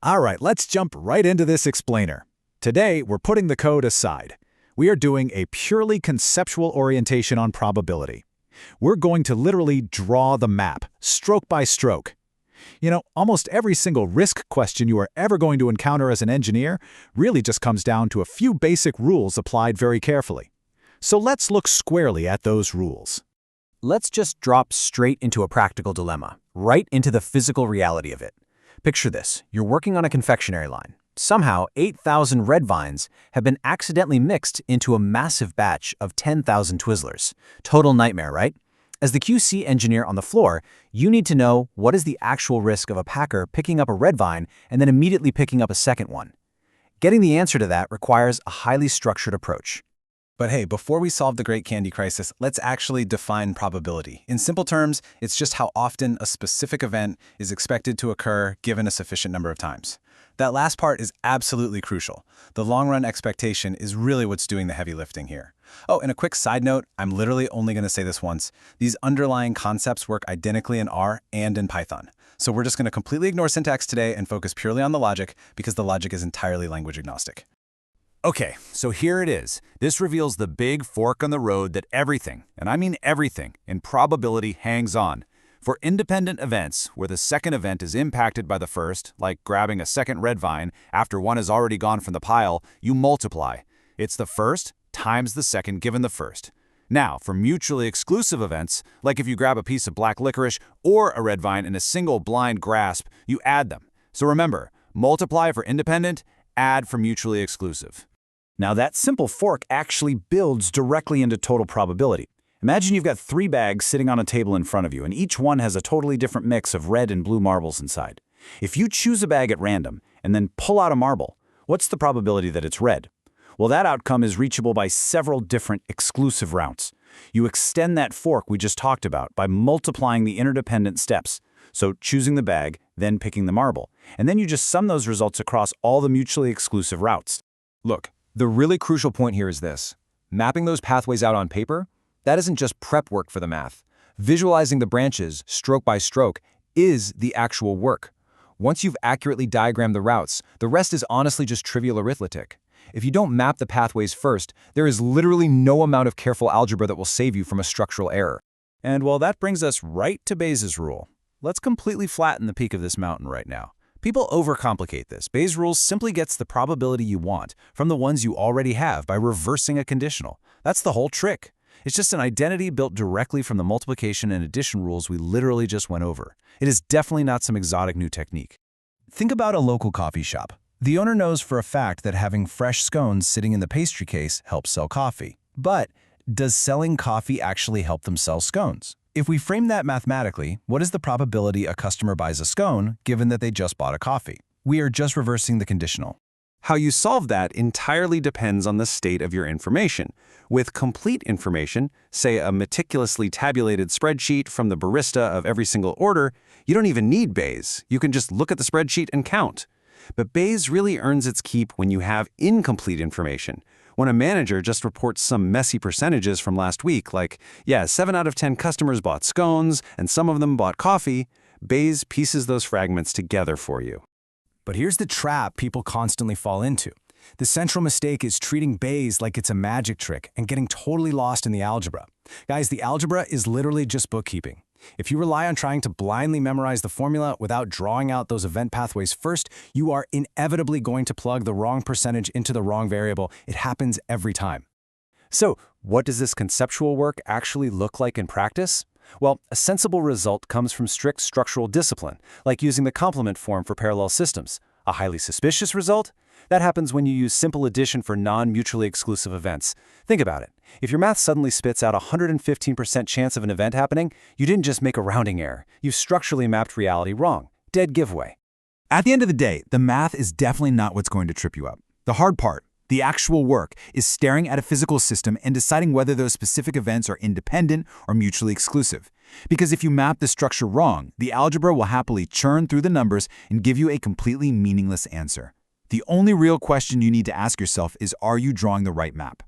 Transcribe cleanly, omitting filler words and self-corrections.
All right, let's jump right into this explainer. Today, we're putting the code aside. We are doing a purely conceptual orientation on probability. We're going to literally draw the map, stroke by stroke. Almost every single risk question you are ever going to encounter as an engineer really just comes down to a few basic rules applied very carefully. So let's look squarely at those rules. Let's just drop straight into a practical dilemma, right into the physical reality of it. Picture this, you're working on a confectionery line. Somehow, 8,000 red vines have been accidentally mixed into a massive batch of 10,000 Twizzlers. Total nightmare, right? As the QC engineer on the floor, you need to know what is the actual risk of a packer picking up a red vine and then immediately picking up a second one. Getting the answer to that requires a highly structured approach. But hey, before we solve the great candy crisis, let's actually define probability. In simple terms, it's just how often a specific event is expected to occur given a sufficient number of times. That last part is absolutely crucial. The long-run expectation is really what's doing the heavy lifting here. Oh, and a quick side note, I'm literally only going to say this once. These underlying concepts work identically in R and in Python. So we're just going to completely ignore syntax today and focus purely on the logic because the logic is entirely language agnostic. Okay, so here it is. This reveals the big fork on the road that everything, and I mean everything, in probability hangs on. For independent events, where the second event is impacted by the first, like grabbing a second red vine after one has already gone from the pile, you multiply. It's the first times the second given the first. Now, for mutually exclusive events, like if you grab a piece of black licorice or a red vine in a single blind grasp, you add them. So remember, multiply for independent, add for mutually exclusive. Now that simple fork actually builds directly into total probability. Imagine you've got 3 bags sitting on a table in front of you, and each one has a totally different mix of red and blue marbles inside. If you choose a bag at random and then pull out a marble, what's the probability that it's red? Well, that outcome is reachable by several different exclusive routes. You extend that fork we just talked about by multiplying the interdependent steps. So choosing the bag, then picking the marble. And then you just sum those results across all the mutually exclusive routes. Look, the really crucial point here is this. Mapping those pathways out on paper, that isn't just prep work for the math. Visualizing the branches, stroke by stroke, is the actual work. Once you've accurately diagrammed the routes, the rest is honestly just trivial arithmetic. If you don't map the pathways first, there is literally no amount of careful algebra that will save you from a structural error. And well, that brings us right to Bayes' rule. Let's completely flatten the peak of this mountain right now. People overcomplicate this. Bayes' rule simply gets the probability you want from the ones you already have by reversing a conditional. That's the whole trick. It's just an identity built directly from the multiplication and addition rules we literally just went over. It is definitely not some exotic new technique. Think about a local coffee shop. The owner knows for a fact that having fresh scones sitting in the pastry case helps sell coffee. But does selling coffee actually help them sell scones? If we frame that mathematically, what is the probability a customer buys a scone given that they just bought a coffee? We are just reversing the conditional. How you solve that entirely depends on the state of your information. With complete information, say a meticulously tabulated spreadsheet from the barista of every single order, you don't even need Bayes. You can just look at the spreadsheet and count. But Bayes really earns its keep when you have incomplete information. When a manager just reports some messy percentages from last week, like, 7 out of 10 customers bought scones and some of them bought coffee, Bayes pieces those fragments together for you. But here's the trap people constantly fall into. The central mistake is treating Bayes like it's a magic trick and getting totally lost in the algebra. Guys, the algebra is literally just bookkeeping. If you rely on trying to blindly memorize the formula without drawing out those event pathways first, you are inevitably going to plug the wrong percentage into the wrong variable. It happens every time. So, what does this conceptual work actually look like in practice? Well, a sensible result comes from strict structural discipline, like using the complement form for parallel systems. A highly suspicious result? That happens when you use simple addition for non-mutually exclusive events. Think about it. If your math suddenly spits out a 115% chance of an event happening, you didn't just make a rounding error. You structurally mapped reality wrong. Dead giveaway. At the end of the day, the math is definitely not what's going to trip you up. The hard part, the actual work, is staring at a physical system and deciding whether those specific events are independent or mutually exclusive. Because if you map the structure wrong, the algebra will happily churn through the numbers and give you a completely meaningless answer. The only real question you need to ask yourself is, are you drawing the right map?